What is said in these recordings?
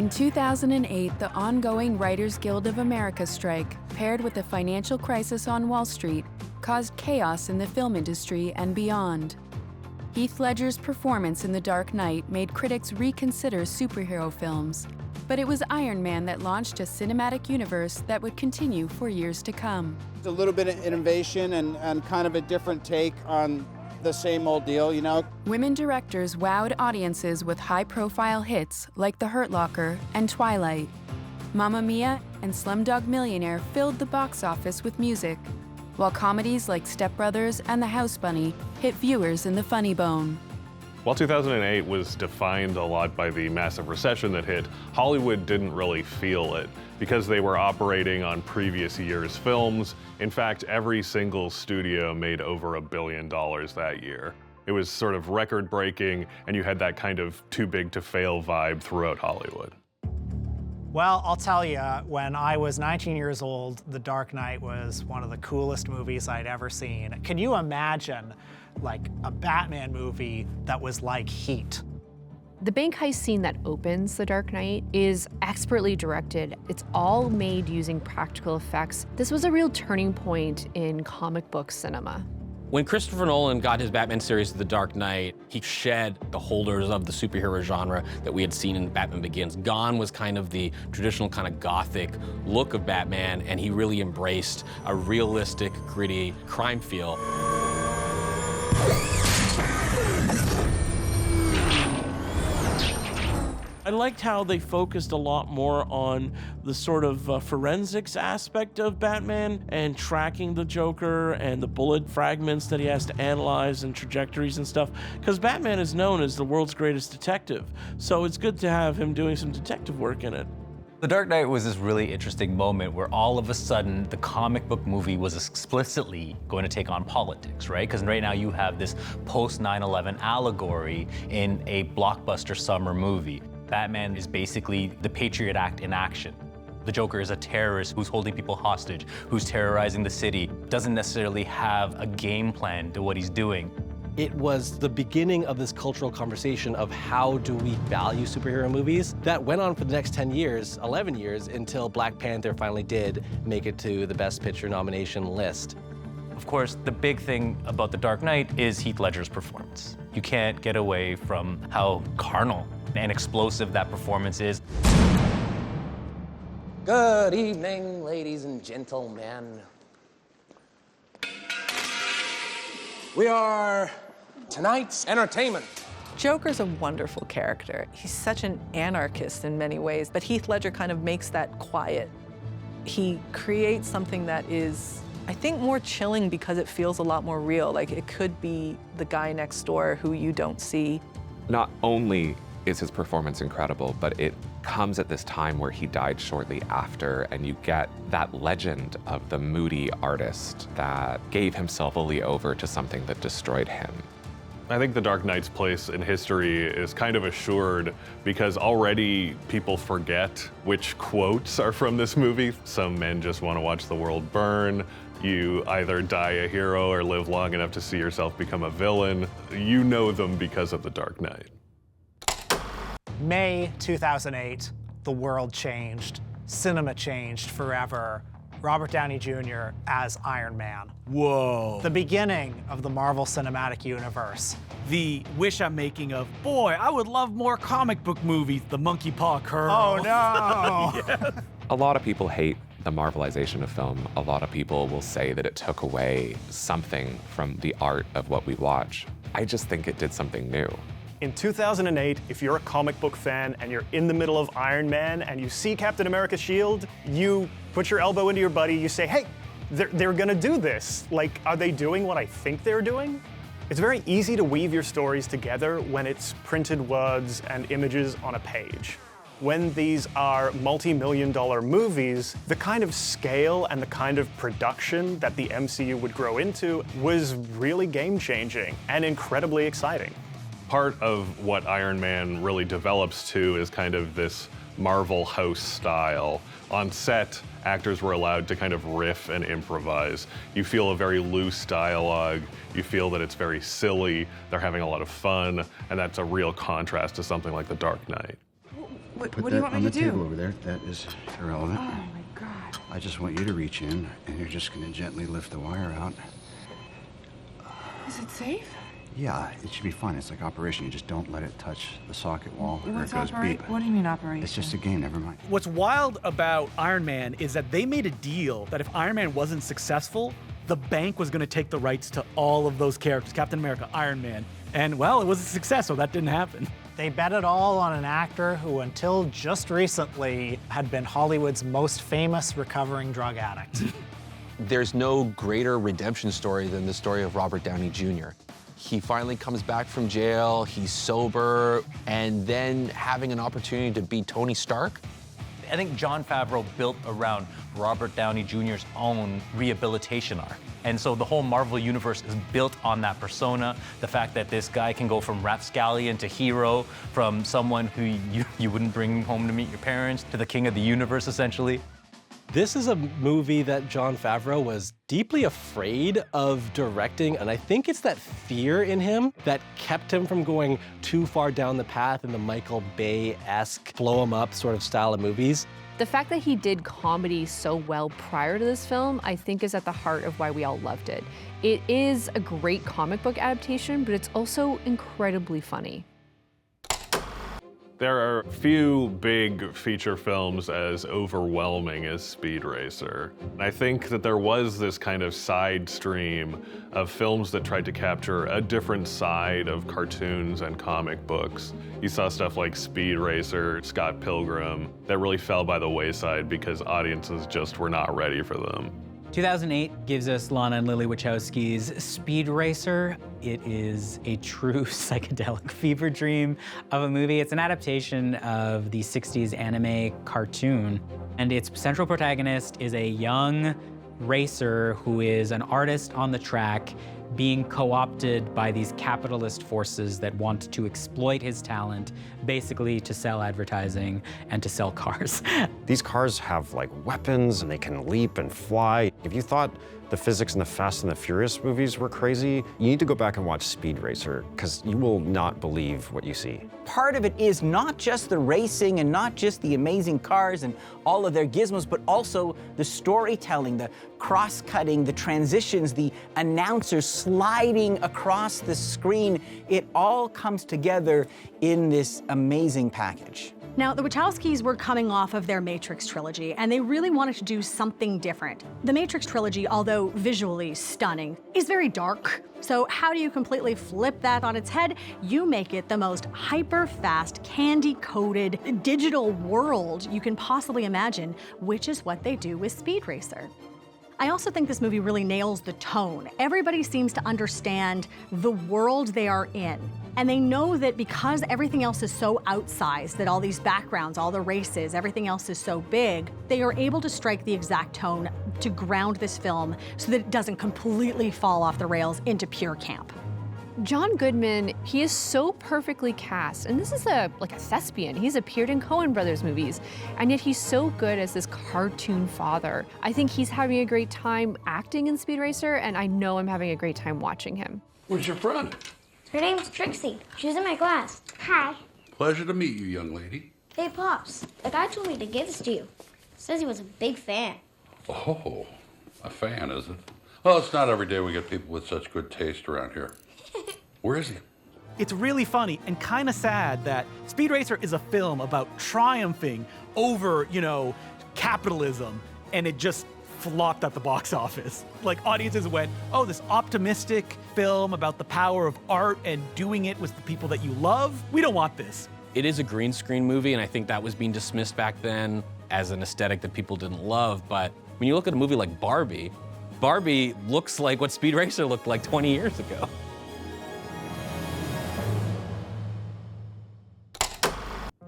In 2008, the ongoing Writers Guild of America strike, paired with the financial crisis on Wall Street, caused chaos in the film industry and beyond. Heath Ledger's performance in The Dark Knight made critics reconsider superhero films, but it was Iron Man that launched a cinematic universe that would continue for years to come. It's a little bit of innovation and kind of a different take on the same old deal, you know? Women directors wowed audiences with high-profile hits like The Hurt Locker and Twilight. Mamma Mia and Slumdog Millionaire filled the box office with music, while comedies like Step Brothers and The House Bunny hit viewers in the funny bone. While 2008 was defined a lot by the massive recession that hit, Hollywood didn't really feel it because they were operating on previous year's films. In fact, every single studio made over $1 billion that year. It was sort of record-breaking, and you had that kind of too big to fail vibe throughout Hollywood. Well, I'll tell you, when I was 19 years old, The Dark Knight was one of the coolest movies I'd ever seen. Can you imagine, like, a Batman movie that was like Heat? The bank heist scene that opens The Dark Knight is expertly directed. It's all made using practical effects. This was a real turning point in comic book cinema. When Christopher Nolan got his Batman series, The Dark Knight, he shed the holders of the superhero genre that we had seen in Batman Begins. Gone was kind of the traditional kind of gothic look of Batman, and he really embraced a realistic, gritty crime feel. I liked how they focused a lot more on the sort of forensics aspect of Batman and tracking the Joker and the bullet fragments that he has to analyze and trajectories and stuff. Because Batman is known as the world's greatest detective, so it's good to have him doing some detective work in it. The Dark Knight was this really interesting moment where all of a sudden the comic book movie was explicitly going to take on politics, right? Because right now you have this post 9/11 allegory in a blockbuster summer movie. Batman is basically the Patriot Act in action. The Joker is a terrorist who's holding people hostage, who's terrorizing the city, doesn't necessarily have a game plan to what he's doing. It was the beginning of this cultural conversation of how do we value superhero movies that went on for the next 10 years, 11 years, until Black Panther finally did make it to the Best Picture nomination list. Of course, the big thing about The Dark Knight is Heath Ledger's performance. You can't get away from how carnal and explosive that performance is. Good evening, ladies and gentlemen. We are tonight's entertainment. Joker's a wonderful character. He's such an anarchist in many ways, but Heath Ledger kind of makes that quiet. He creates something that is, I think, more chilling because it feels a lot more real. Like it could be the guy next door who you don't see. Not only is his performance incredible, but it comes at this time where he died shortly after, and you get that legend of the moody artist that gave himself fully over to something that destroyed him. I think The Dark Knight's place in history is kind of assured because already people forget which quotes are from this movie. Some men just want to watch the world burn. You either die a hero or live long enough to see yourself become a villain. You know them because of The Dark Knight. May 2008, the world changed. Cinema changed forever. Robert Downey Jr. as Iron Man. Whoa. The beginning of the Marvel Cinematic Universe. The wish I'm making of, boy, I would love more comic book movies, the monkey paw curl. Oh no! Yes. A lot of people hate the Marvelization of film. A lot of people will say that it took away something from the art of what we watch. I just think it did something new. In 2008, if you're a comic book fan and you're in the middle of Iron Man and you see Captain America's shield, you put your elbow into your buddy, you say, hey, they're gonna do this. Like, are they doing what I think they're doing? It's very easy to weave your stories together when it's printed words and images on a page. When these are multi-million-dollar movies, the kind of scale and the kind of production that the MCU would grow into was really game-changing and incredibly exciting. Part of what Iron Man really develops to is kind of this Marvel house style. On set, actors were allowed to kind of riff and improvise. You feel a very loose dialogue. You feel that it's very silly. They're having a lot of fun, and that's a real contrast to something like The Dark Knight. What Put do that you want on me the to do? table over there. That is irrelevant. Oh my God. I just want you to reach in, and you're just going to gently lift the wire out. Is it safe? Yeah, it should be fine. It's like operation. You just don't let it touch the socket wall, or it What's goes beep. What do you mean operation? It's just a game. Never mind. What's wild about Iron Man is that they made a deal that if Iron Man wasn't successful, the bank was going to take the rights to all of those characters, Captain America, Iron Man. And well, it was a success, so that didn't happen. They bet it all on an actor who, until just recently, had been Hollywood's most famous recovering drug addict. There's no greater redemption story than the story of Robert Downey Jr. He finally comes back from jail, he's sober, and then having an opportunity to be Tony Stark. I think Jon Favreau built around Robert Downey Jr.'s own rehabilitation arc. And so the whole Marvel universe is built on that persona, the fact that this guy can go from rapscallion to hero, from someone who you wouldn't bring home to meet your parents, to the king of the universe, essentially. This is a movie that Jon Favreau was deeply afraid of directing, and I think it's that fear in him that kept him from going too far down the path in the Michael Bay-esque blow-em-up sort of style of movies. The fact that he did comedy so well prior to this film, I think is at the heart of why we all loved it. It is a great comic book adaptation, but it's also incredibly funny. There are few big feature films as overwhelming as Speed Racer. And I think that there was this kind of side stream of films that tried to capture a different side of cartoons and comic books. You saw stuff like Speed Racer, Scott Pilgrim, that really fell by the wayside because audiences just were not ready for them. 2008 gives us Lana and Lily Wachowski's Speed Racer. It is a true psychedelic fever dream of a movie. It's an adaptation of the 60s anime cartoon, and its central protagonist is a young racer who is an artist on the track being co-opted by these capitalist forces that want to exploit his talent, basically to sell advertising and to sell cars. These cars have like weapons and they can leap and fly. If you thought the physics in the Fast and the Furious movies were crazy, you need to go back and watch Speed Racer because you will not believe what you see. Part of it is not just the racing and not just the amazing cars and all of their gizmos, but also the storytelling, the cross-cutting, the transitions, the announcers sliding across the screen. It all comes together in this amazing package. Now, the Wachowskis were coming off of their Matrix trilogy, and they really wanted to do something different. The Matrix trilogy, although visually stunning, is very dark. So how do you completely flip that on its head? You make it the most hyper-fast, candy-coated digital world you can possibly imagine, which is what they do with Speed Racer. I also think this movie really nails the tone. Everybody seems to understand the world they are in. And they know that because everything else is so outsized, that all these backgrounds, all the races, everything else is so big, they are able to strike the exact tone to ground this film so that it doesn't completely fall off the rails into pure camp. John Goodman, he is so perfectly cast, and this is like a thespian. He's appeared in Coen Brothers movies, and yet he's so good as this cartoon father. I think he's having a great time acting in Speed Racer, and I know I'm having a great time watching him. Where's your friend? Her name's Trixie. She's in my class. Hi. Pleasure to meet you, young lady. Hey, Pops. The guy told me to give this to you. Says he was a big fan. Oh, a fan, is it? Well, it's not every day we get people with such good taste around here. Where is he? It's really funny and kind of sad that Speed Racer is a film about triumphing over, capitalism, and it just flopped at the box office. Like, audiences went, oh, this optimistic film about the power of art and doing it with the people that you love? We don't want this. It is a green screen movie, and I think that was being dismissed back then as an aesthetic that people didn't love. But when you look at a movie like Barbie, Barbie looks like what Speed Racer looked like 20 years ago.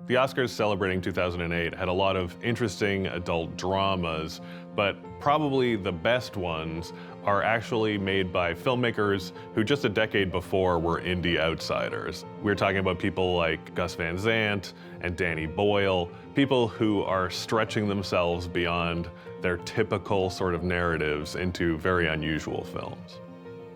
The Oscars celebrating 2008 had a lot of interesting adult dramas, but probably the best ones are actually made by filmmakers who just a decade before were indie outsiders. We're talking about people like Gus Van Sant and Danny Boyle, people who are stretching themselves beyond their typical sort of narratives into very unusual films.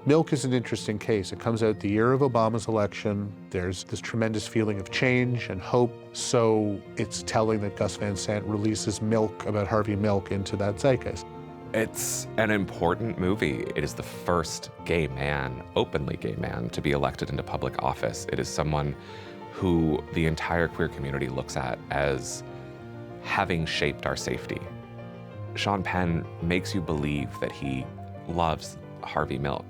Milk is an interesting case. It comes out the year of Obama's election. There's this tremendous feeling of change and hope. So it's telling that Gus Van Sant releases Milk about Harvey Milk into that zeitgeist. It's an important movie. It is the first gay man, openly gay man, to be elected into public office. It is someone who the entire queer community looks at as having shaped our safety. Sean Penn makes you believe that he loves Harvey Milk.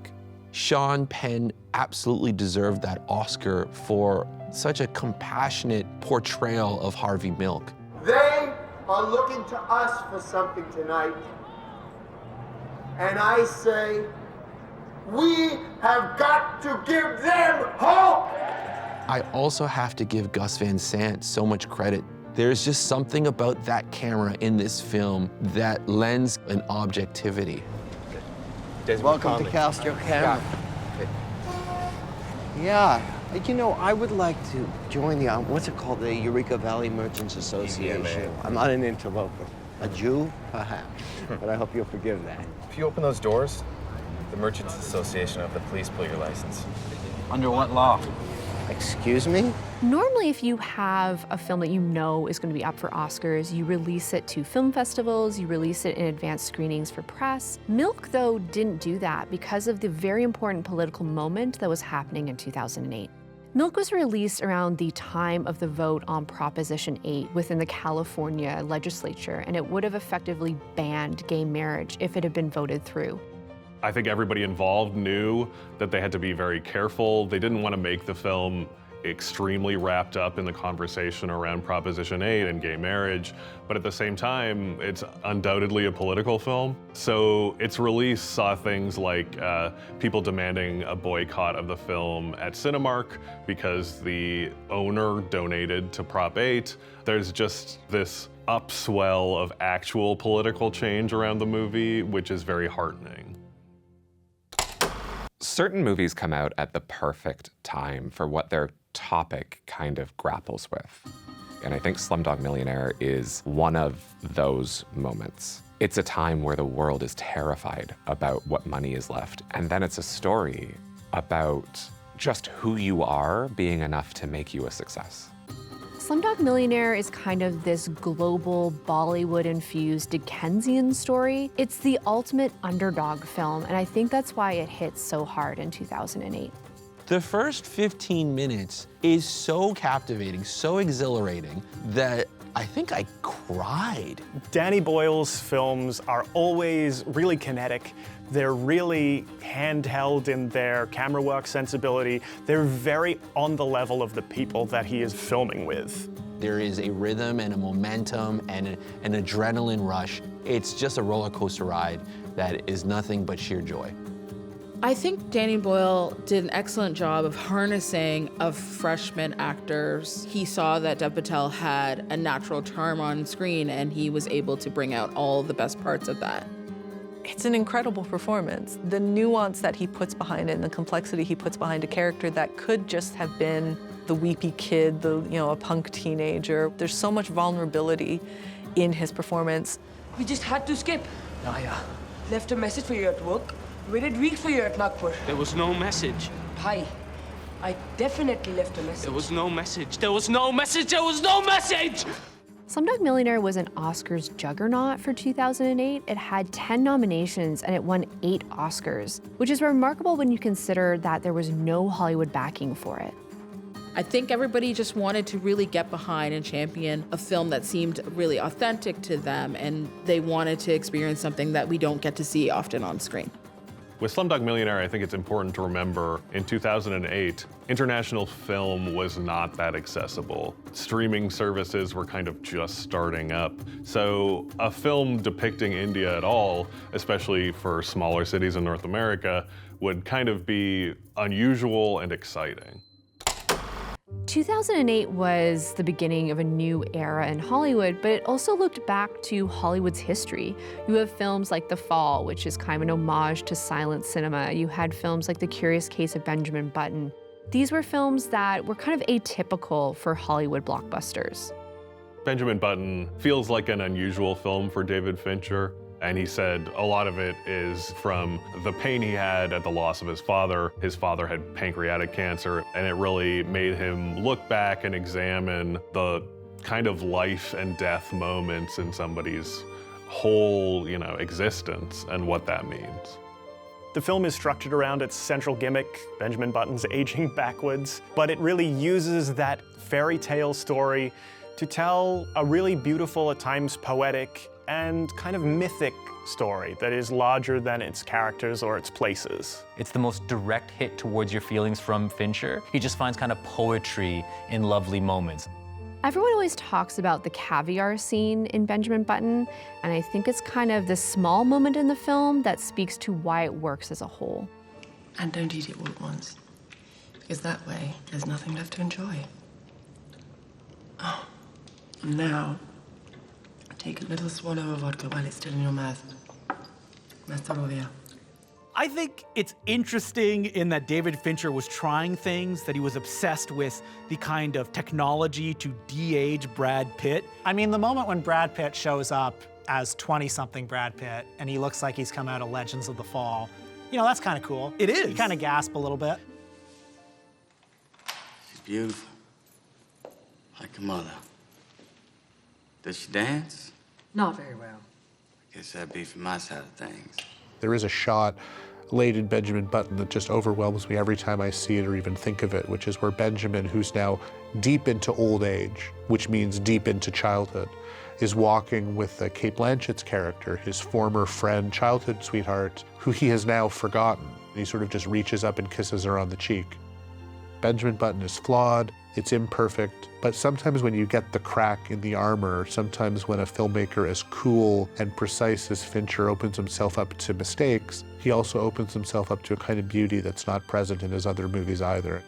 Sean Penn absolutely deserved that Oscar for such a compassionate portrayal of Harvey Milk. They are looking to us for something tonight. And I say, we have got to give them hope! I also have to give Gus Van Sant so much credit. There's just something about that camera in this film that lends an objectivity. Welcome to Cast Your Camera. Yeah, you know, I would like to join the, what's it called, the Eureka Valley Merchants Association. I'm not an interloper. A Jew, perhaps, but I hope you'll forgive that. If you open those doors, the Merchants Association will have the police pull your license. Under what law? Excuse me? Normally, if you have a film that you know is going to be up for Oscars, you release it to film festivals, you release it in advanced screenings for press. Milk, though, didn't do that because of the very important political moment that was happening in 2008. Milk was released around the time of the vote on Proposition 8 within the California legislature, and it would have effectively banned gay marriage if it had been voted through. I think everybody involved knew that they had to be very careful. They didn't want to make the film extremely wrapped up in the conversation around Proposition 8 and gay marriage, but at the same time, it's undoubtedly a political film. So its release saw things like people demanding a boycott of the film at Cinemark because the owner donated to Prop 8. There's just this upswell of actual political change around the movie, which is very heartening. Certain movies come out at the perfect time for what their topic kind of grapples with. And I think Slumdog Millionaire is one of those moments. It's a time where the world is terrified about what money is left. And then it's a story about just who you are being enough to make you a success. Slumdog Millionaire is kind of this global, Bollywood-infused Dickensian story. It's the ultimate underdog film, and I think that's why it hits so hard in 2008. The first 15 minutes is so captivating, so exhilarating, that I think I cried. Danny Boyle's films are always really kinetic. They're really handheld in their camera work sensibility. They're very on the level of the people that he is filming with. There is a rhythm and a momentum and an adrenaline rush. It's just a roller coaster ride that is nothing but sheer joy. I think Danny Boyle did an excellent job of harnessing of freshman actors. He saw that Dev Patel had a natural charm on screen, and he was able to bring out all the best parts of that. It's an incredible performance. The nuance that he puts behind it and the complexity he puts behind a character that could just have been the weepy kid, a punk teenager. There's so much vulnerability in his performance. We just had to skip. Naya. Left a message for you at work. Waited weeks for you at Nagpur. There was no message. Hi. I definitely left a message. There was no message. There was no message. There was no message! Slumdog Millionaire was an Oscars juggernaut for 2008. It had 10 nominations and it won 8 Oscars, which is remarkable when you consider that there was no Hollywood backing for it. I think everybody just wanted to really get behind and champion a film that seemed really authentic to them, and they wanted to experience something that we don't get to see often on screen. With Slumdog Millionaire, I think it's important to remember in 2008, international film was not that accessible. Streaming services were kind of just starting up. So a film depicting India at all, especially for smaller cities in North America, would kind of be unusual and exciting. 2008 was the beginning of a new era in Hollywood, but it also looked back to Hollywood's history. You have films like The Fall, which is kind of an homage to silent cinema. You had films like The Curious Case of Benjamin Button. These were films that were kind of atypical for Hollywood blockbusters. Benjamin Button feels like an unusual film for David Fincher. And he said a lot of it is from the pain he had at the loss of his father. His father had pancreatic cancer, and it really made him look back and examine the kind of life and death moments in somebody's whole, existence and what that means. The film is structured around its central gimmick, Benjamin Button's aging backwards, but it really uses that fairy tale story to tell a really beautiful, at times poetic, and kind of mythic story that is larger than its characters or its places. It's the most direct hit towards your feelings from Fincher. He just finds kind of poetry in lovely moments. Everyone always talks about the caviar scene in Benjamin Button, and I think it's kind of the small moment in the film that speaks to why it works as a whole. And don't eat it all at once, because that way there's nothing left to enjoy. Oh, and now, take a little swallow of vodka while it's still in your mouth. I think it's interesting in that David Fincher was trying things, that he was obsessed with the kind of technology to de-age Brad Pitt. I mean, the moment when Brad Pitt shows up as 20-something Brad Pitt and he looks like he's come out of Legends of the Fall, that's kind of cool. It is. You kind of gasp a little bit. She's beautiful, like a mother. Does she dance? Not very well. I guess that'd be from my side of things. There is a shot late in Benjamin Button that just overwhelms me every time I see it or even think of it, which is where Benjamin, who's now deep into old age, which means deep into childhood, is walking with Cate Blanchett's character, his former friend, childhood sweetheart, who he has now forgotten. He sort of just reaches up and kisses her on the cheek. Benjamin Button is flawed, it's imperfect, but sometimes when you get the crack in the armor, sometimes when a filmmaker as cool and precise as Fincher opens himself up to mistakes, he also opens himself up to a kind of beauty that's not present in his other movies either.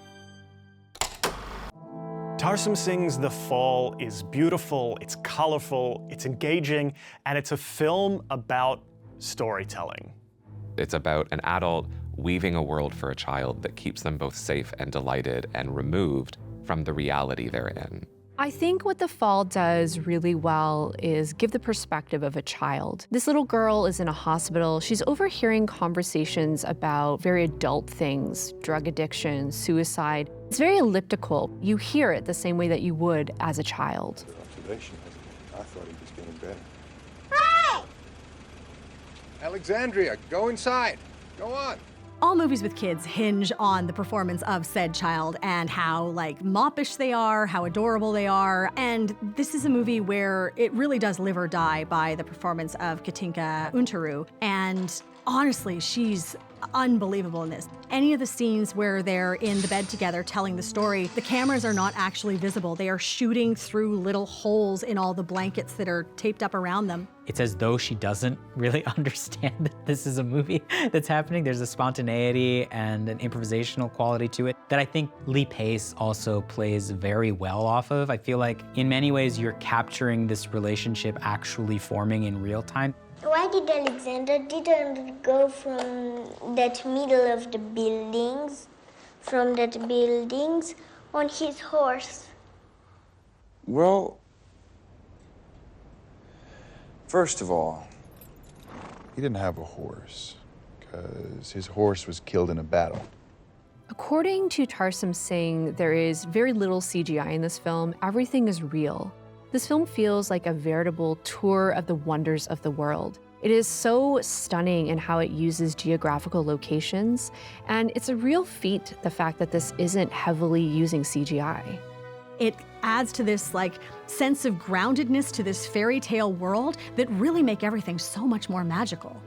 Tarsem Singh's The Fall is beautiful, it's colorful, it's engaging, and it's a film about storytelling. It's about an adult weaving a world for a child that keeps them both safe and delighted and removed from the reality they're in. I think what The Fall does really well is give the perspective of a child. This little girl is in a hospital. She's overhearing conversations about very adult things, drug addiction, suicide. It's very elliptical. You hear it the same way that you would as a child. Observation. I thought he was getting better. Alexandria, go inside. Go on. All movies with kids hinge on the performance of said child and how moppish they are, how adorable they are. And this is a movie where it really does live or die by the performance of Katinka Untaru. And honestly, she's unbelievable in this. Any of the scenes where they're in the bed together telling the story, the cameras are not actually visible. They are shooting through little holes in all the blankets that are taped up around them. It's as though she doesn't really understand that this is a movie that's happening. There's a spontaneity and an improvisational quality to it that I think Lee Pace also plays very well off of. I feel like in many ways you're capturing this relationship actually forming in real time. Why did Alexander didn't go from that middle of the buildings, on his horse? Well, first of all, he didn't have a horse because his horse was killed in a battle. According to Tarsem Singh, there is very little CGI in this film. Everything is real. This film feels like a veritable tour of the wonders of the world. It is so stunning in how it uses geographical locations, and it's a real feat, the fact that this isn't heavily using CGI. It adds to this sense of groundedness to this fairy tale world that really make everything so much more magical.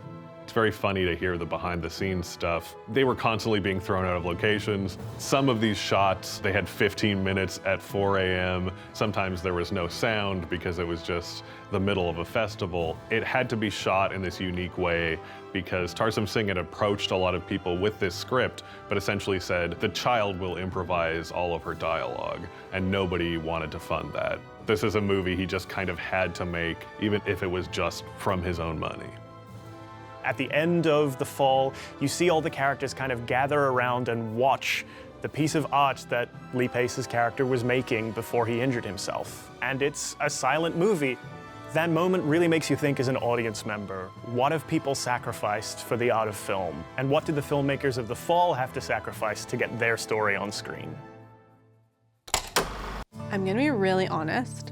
It's very funny to hear the behind-the-scenes stuff. They were constantly being thrown out of locations. Some of these shots, they had 15 minutes at 4 a.m. Sometimes there was no sound because it was just the middle of a festival. It had to be shot in this unique way because Tarsem Singh had approached a lot of people with this script, but essentially said, the child will improvise all of her dialogue, and nobody wanted to fund that. This is a movie he just kind of had to make, even if it was just from his own money. At the end of The Fall, you see all the characters kind of gather around and watch the piece of art that Lee Pace's character was making before he injured himself. And it's a silent movie. That moment really makes you think as an audience member, what have people sacrificed for the art of film? And what did the filmmakers of The Fall have to sacrifice to get their story on screen? I'm gonna be really honest.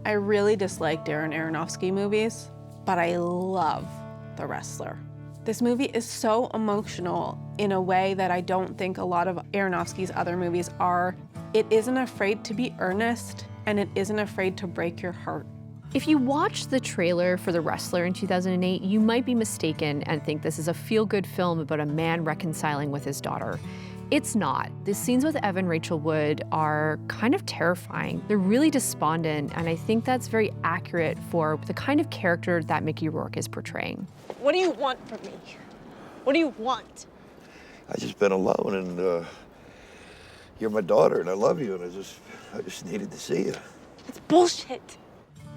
I really dislike Darren Aronofsky movies, but I love The Wrestler. This movie is so emotional in a way that I don't think a lot of Aronofsky's other movies are. It isn't afraid to be earnest, and it isn't afraid to break your heart. If you watched the trailer for The Wrestler in 2008, you might be mistaken and think this is a feel-good film about a man reconciling with his daughter. It's not. The scenes with Evan Rachel Wood are kind of terrifying. They're really despondent, and I think that's very accurate for the kind of character that Mickey Rourke is portraying. What do you want from me? What do you want? I just been alone, and you're my daughter, and I love you, and I just needed to see you. It's bullshit.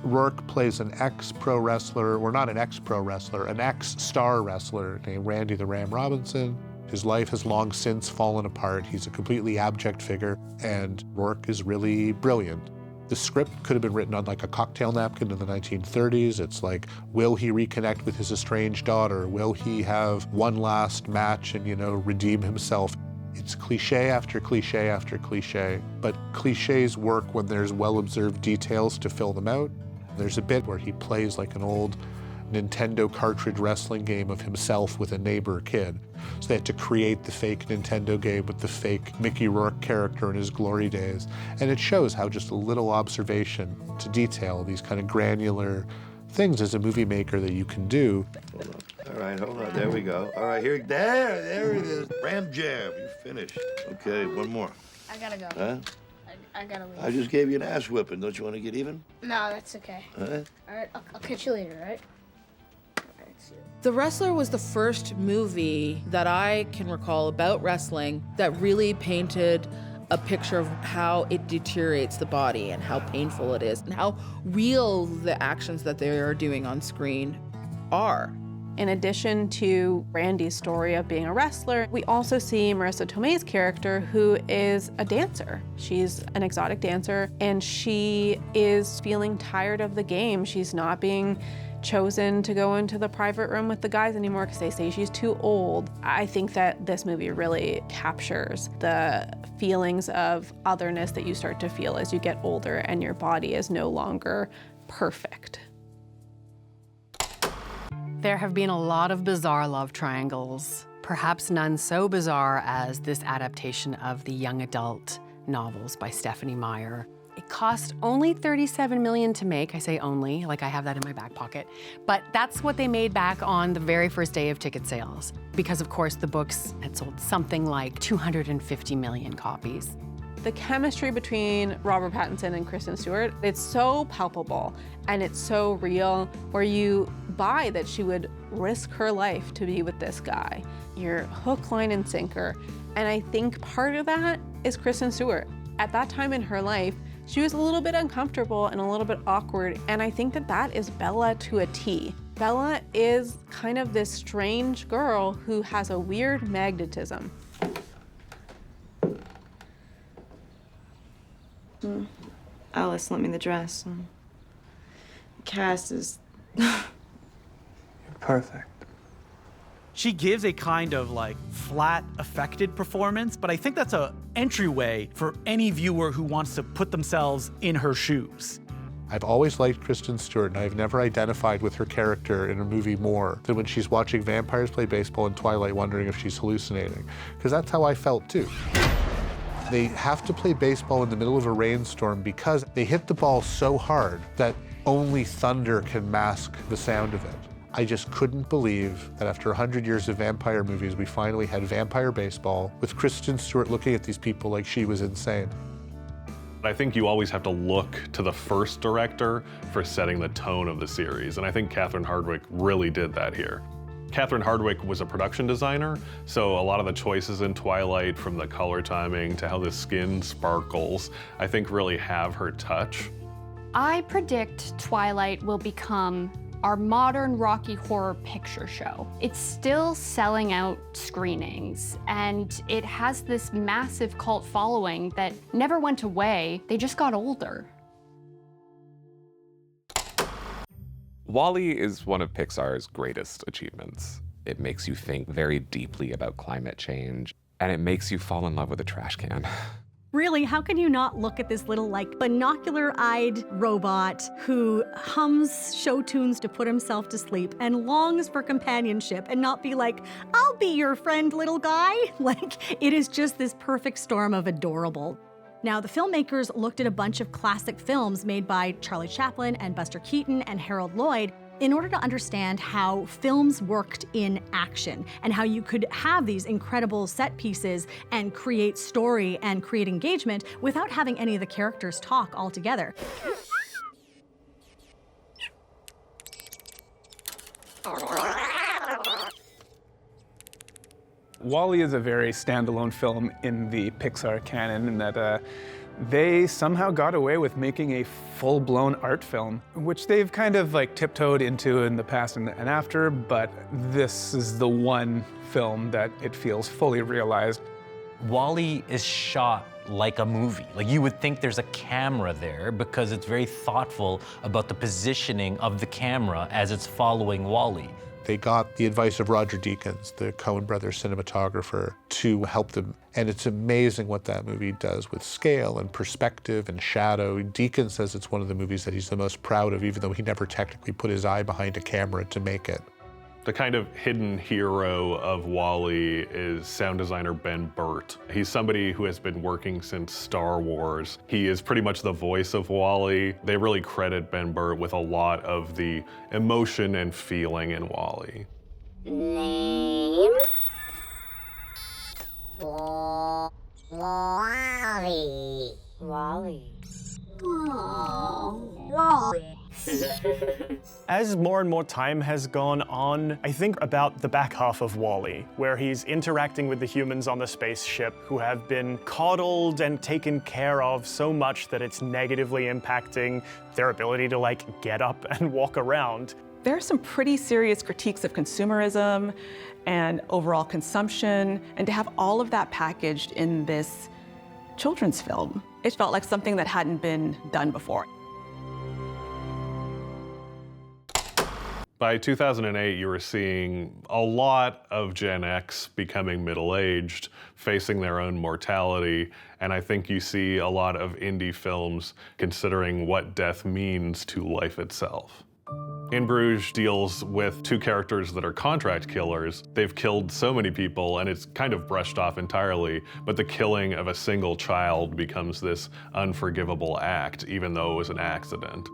Rourke plays an ex-pro wrestler, or not an ex-pro wrestler, an ex-star wrestler named Randy the Ram Robinson. His life has long since fallen apart. He's a completely abject figure, and Rourke is really brilliant. The script could have been written on like a cocktail napkin in the 1930s. It's like, will he reconnect with his estranged daughter? Will he have one last match and, redeem himself? It's cliche after cliche after cliche, but cliches work when there's well-observed details to fill them out. There's a bit where he plays like an old Nintendo cartridge wrestling game of himself with a neighbor kid. So they had to create the fake Nintendo game with the fake Mickey Rourke character in his glory days. And it shows how just a little observation to detail these kind of granular things as a movie maker that you can do. All right, hold on. There we go. All right, there it is. Ram jam. You finished. Okay, one more. I gotta go. Huh? I gotta leave. I just gave you an ass whipping. Don't you want to get even? No, that's okay. Huh? All right, I'll catch you later, all right? All right, see you. The Wrestler was the first movie that I can recall about wrestling that really painted a picture of how it deteriorates the body and how painful it is and how real the actions that they are doing on screen are. In addition to Randy's story of being a wrestler, we also see Marissa Tomei's character, who is a dancer. She's an exotic dancer, and she is feeling tired of the game. She's not being chosen to go into the private room with the guys anymore because they say she's too old. I think that this movie really captures the feelings of otherness that you start to feel as you get older and your body is no longer perfect. There have been a lot of bizarre love triangles, perhaps none so bizarre as this adaptation of the young adult novels by Stephanie Meyer. It cost only $37 million to make. I say only, like I have that in my back pocket. But that's what they made back on the very first day of ticket sales, because of course the books had sold something like 250 million copies. The chemistry between Robert Pattinson and Kristen Stewart, it's so palpable and it's so real, where you buy that she would risk her life to be with this guy. You're hook, line, and sinker. And I think part of that is Kristen Stewart. At that time in her life, she was a little bit uncomfortable and a little bit awkward, and I think that that is Bella to a T. Bella is kind of this strange girl who has a weird magnetism. Alice lent me the dress. Cass is... Perfect. She gives a kind of like flat, affected performance, but I think that's an entryway for any viewer who wants to put themselves in her shoes. I've always liked Kristen Stewart, and I've never identified with her character in a movie more than when she's watching vampires play baseball in Twilight, wondering if she's hallucinating. Because that's how I felt too. They have to play baseball in the middle of a rainstorm because they hit the ball so hard that only thunder can mask the sound of it. I just couldn't believe that after 100 years of vampire movies, we finally had vampire baseball with Kristen Stewart looking at these people like she was insane. I think you always have to look to the first director for setting the tone of the series, and I think Catherine Hardwicke really did that here. Catherine Hardwicke was a production designer, so a lot of the choices in Twilight, from the color timing to how the skin sparkles, I think really have her touch. I predict Twilight will become our modern Rocky Horror Picture Show. It's still selling out screenings, and it has this massive cult following that never went away. They just got older. WALL-E is one of Pixar's greatest achievements. It makes you think very deeply about climate change, and it makes you fall in love with a trash can. Really, how can you not look at this little, like, binocular-eyed robot who hums show tunes to put himself to sleep and longs for companionship and not be like, I'll be your friend, little guy? Like, it is just this perfect storm of adorable. Now, the filmmakers looked at a bunch of classic films made by Charlie Chaplin and Buster Keaton and Harold Lloyd in order to understand how films worked in action and how you could have these incredible set pieces and create story and create engagement without having any of the characters talk altogether. WALL-E is a very standalone film in the Pixar canon in that they somehow got away with making a full-blown art film, which they've kind of like tiptoed into in the past and after, but this is the one film that it feels fully realized. WALL-E is shot like a movie. Like, you would think there's a camera there because it's very thoughtful about the positioning of the camera as it's following WALL-E. They got the advice of Roger Deakins, the Coen brothers cinematographer, to help them. And it's amazing what that movie does with scale and perspective and shadow. Deakins says it's one of the movies that he's the most proud of, even though he never technically put his eye behind a camera to make it. The kind of hidden hero of WALL-E is sound designer Ben Burtt. He's somebody who has been working since Star Wars. He is pretty much the voice of WALL-E. They really credit Ben Burtt with a lot of the emotion and feeling in WALL-E. Name? Wally. Wally. Wally. As more and more time has gone on, I think about the back half of WALL-E, where he's interacting with the humans on the spaceship who have been coddled and taken care of so much that it's negatively impacting their ability to, like, get up and walk around. There are some pretty serious critiques of consumerism and overall consumption, and to have all of that packaged in this children's film, it felt like something that hadn't been done before. By 2008, you were seeing a lot of Gen X becoming middle-aged, facing their own mortality, and I think you see a lot of indie films considering what death means to life itself. In Bruges deals with two characters that are contract killers. They've killed so many people and it's kind of brushed off entirely, but the killing of a single child becomes this unforgivable act, even though it was an accident.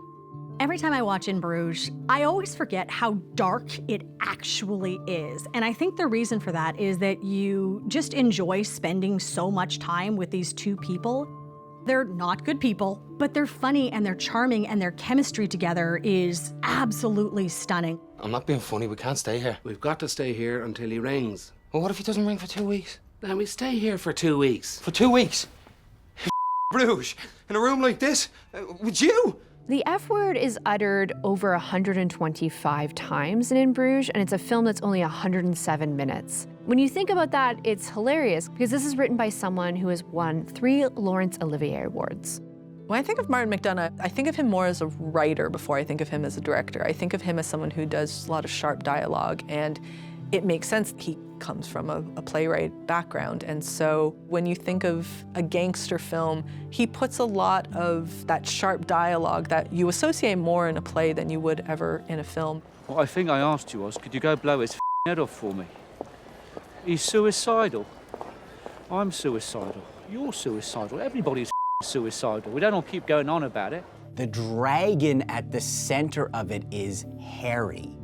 Every time I watch In Bruges, I always forget how dark it actually is. And I think the reason for that is that you just enjoy spending so much time with these two people. They're not good people, but they're funny and they're charming and their chemistry together is absolutely stunning. I'm not being funny, we can't stay here. We've got to stay here until he rings. Well, what if he doesn't ring for 2 weeks? Then we stay here for 2 weeks. For 2 weeks? Bruges, in a room like this? With you? The F word is uttered over 125 times in Bruges, and it's a film that's only 107 minutes. When you think about that, it's hilarious because this is written by someone who has won 3 Laurence Olivier Awards. When I think of Martin McDonagh, I think of him more as a writer before I think of him as a director. I think of him as someone who does a lot of sharp dialogue, and it makes sense. He comes from a playwright background, and so when you think of a gangster film, he puts a lot of that sharp dialogue that you associate more in a play than you would ever in a film. What I think I asked you was, could you go blow his head off for me? He's suicidal. I'm suicidal. You're suicidal. Everybody's suicidal. We don't all keep going on about it. The dragon at the center of it is Harry,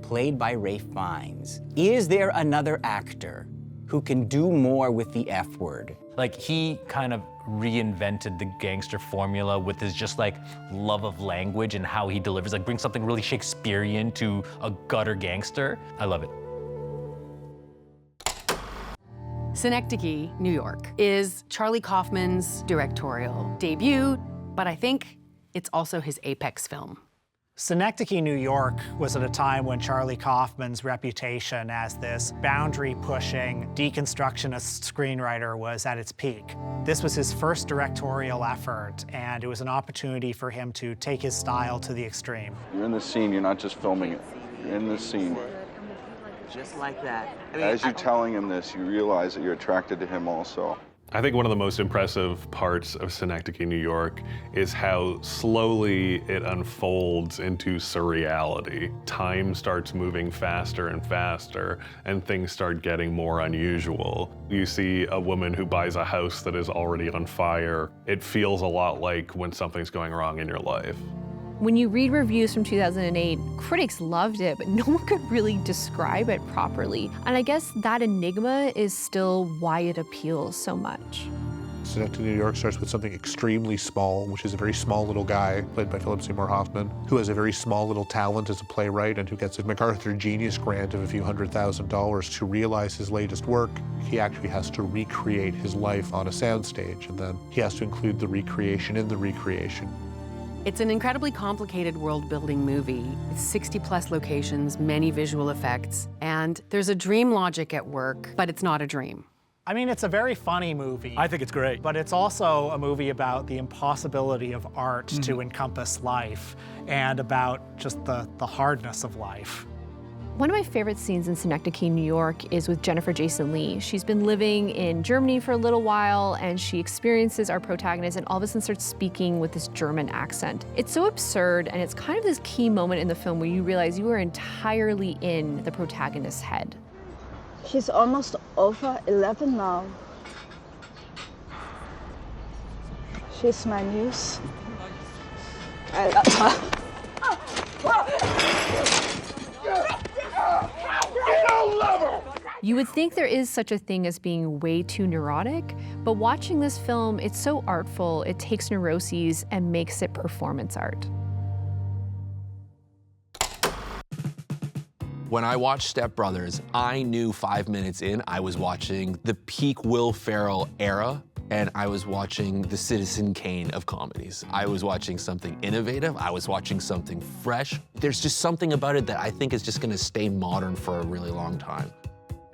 played by Ralph Fiennes. Is there another actor who can do more with the F word? Like, he kind of reinvented the gangster formula with his just like love of language and how he delivers, like brings something really Shakespearean to a gutter gangster. I love it. Synecdoche, New York, is Charlie Kaufman's directorial debut, but I think it's also his apex film. Synecdoche, New York was at a time when Charlie Kaufman's reputation as this boundary-pushing, deconstructionist screenwriter was at its peak. This was his first directorial effort, and it was an opportunity for him to take his style to the extreme. You're in the scene, you're not just filming it. You're in the scene. Just like that. As you're telling him this, you realize that you're attracted to him also. I think one of the most impressive parts of Synecdoche, New York is how slowly it unfolds into surreality. Time starts moving faster and faster, and things start getting more unusual. You see a woman who buys a house that is already on fire. It feels a lot like when something's going wrong in your life. When you read reviews from 2008, critics loved it, but no one could really describe it properly. And I guess that enigma is still why it appeals so much. Synecdoche, New York starts with something extremely small, which is a very small little guy, played by Philip Seymour Hoffman, who has a very small little talent as a playwright and who gets a MacArthur Genius Grant of a few $100,000 to realize his latest work. He actually has to recreate his life on a soundstage, and then he has to include the recreation in the recreation. It's an incredibly complicated world-building movie. It's 60-plus locations, many visual effects, and there's a dream logic at work, but it's not a dream. I mean, it's a very funny movie. I think it's great. But it's also a movie about the impossibility of art to encompass life and about just the hardness of life. One of my favorite scenes in Synecdoche, New York is with Jennifer Jason Leigh. She's been living in Germany for a little while, and she experiences our protagonist and all of a sudden starts speaking with this German accent. It's so absurd, and it's kind of this key moment in the film where you realize you are entirely in the protagonist's head. She's almost over 11 now. She's my muse. I love her. You would think there is such a thing as being way too neurotic, but watching this film, it's so artful, it takes neuroses and makes it performance art. When I watched Step Brothers, I knew 5 minutes in I was watching the peak Will Ferrell era, and I was watching the Citizen Kane of comedies. I was watching something innovative, I was watching something fresh. There's just something about it that I think is just gonna stay modern for a really long time.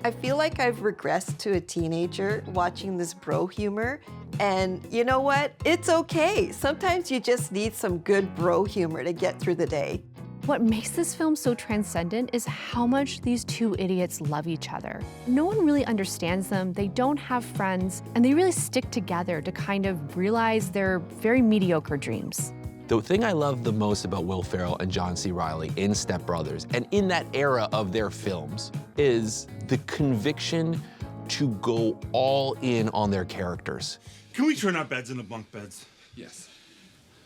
I feel like I've regressed to a teenager watching this bro humor, and you know what? It's okay. Sometimes you just need some good bro humor to get through the day. What makes this film so transcendent is how much these two idiots love each other. No one really understands them, they don't have friends, and they really stick together to kind of realize their very mediocre dreams. The thing I love the most about Will Ferrell and John C. Reilly in Step Brothers, and in that era of their films, is the conviction to go all in on their characters. Can we turn our beds into bunk beds? Yes.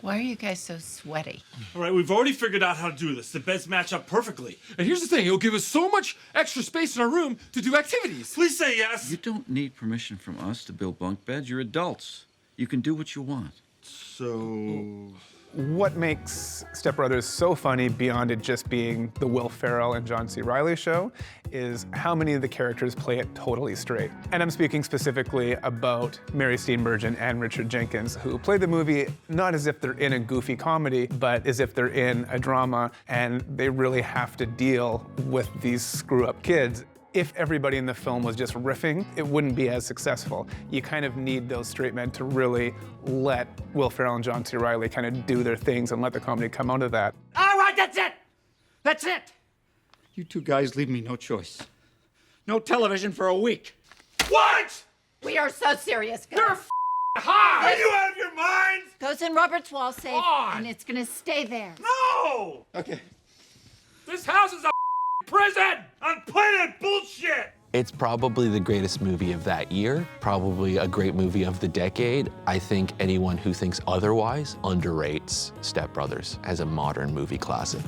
Why are you guys so sweaty? All right, we've already figured out how to do this. The beds match up perfectly. And here's the thing, it'll give us so much extra space in our room to do activities. Please say yes. You don't need permission from us to build bunk beds. You're adults. You can do what you want. So... What makes Step Brothers so funny beyond it just being the Will Ferrell and John C. Reilly show is how many of the characters play it totally straight. And I'm speaking specifically about Mary Steenburgen and Richard Jenkins, who play the movie not as if they're in a goofy comedy, but as if they're in a drama, and they really have to deal with these screw-up kids. If everybody in the film was just riffing, it wouldn't be as successful. You kind of need those straight men to really let Will Ferrell and John C. Reilly kind of do their things and let the comedy come out of that. All right, that's it. That's it. You two guys leave me no choice. No television for a week. What? We are so serious, guys. You're high! Are you out of your mind? Goes in Robert's wall safe, On. and it's gonna stay there. No! Okay. This house is a prison! I'm playing bullshit! It's probably the greatest movie of that year, probably a great movie of the decade. I think anyone who thinks otherwise underrates Step Brothers as a modern movie classic.